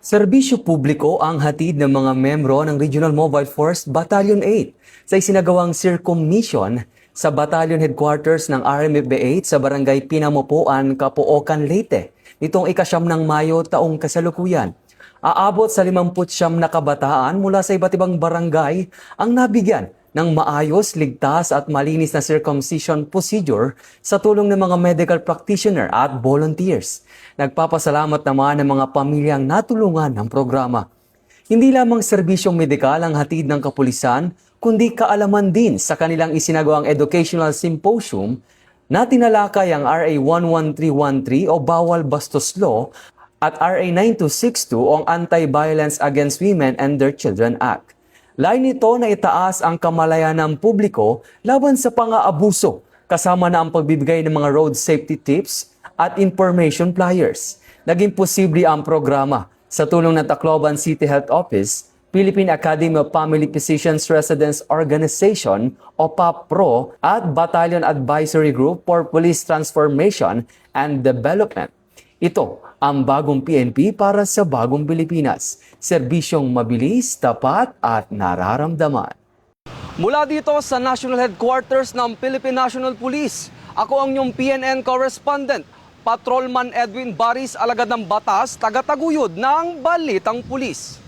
Serbisyo publiko ang hatid ng mga membro ng Regional Mobile Force Battalion 8 sa isinagawang circummission sa Battalion Headquarters ng RMFB 8 sa Barangay Pinamupuan, Capoocan, Leyte nitong ika-9 ng Mayo taong kasalukuyan. Aabot sa 59 na kabataan mula sa iba't ibang barangay ang nabigyan ng maayos, ligtas at malinis na circumcision procedure sa tulong ng mga medical practitioner at volunteers. Nagpapasalamat naman ng mga pamilyang natulungan ng programa. Hindi lamang serbisyong medikal ang hatid ng kapulisan, kundi kaalaman din sa kanilang isinagawang educational symposium na tinalakay ang RA 11313 o Bawal Bastos Law at RA 9262 o Anti-Violence Against Women and Their Children Act. Lain nito na itaas ang kamalayan ng publiko laban sa pang-aabuso, kasama na ang pagbibigay ng mga road safety tips at information flyers. Naging posible ang programa sa tulong ng Tacloban City Health Office, Philippine Academy of Family Physicians Residence Organization o PAPRO at Battalion Advisory Group for Police Transformation and Development. Ito ang bagong PNP para sa bagong Pilipinas. Serbisyong mabilis, tapat at nararamdaman. Mula dito sa National Headquarters ng Philippine National Police, ako ang inyong PNN correspondent, Patrolman Edwin Baris, alagad ng batas, taga-taguyod ng Balitang Pulis.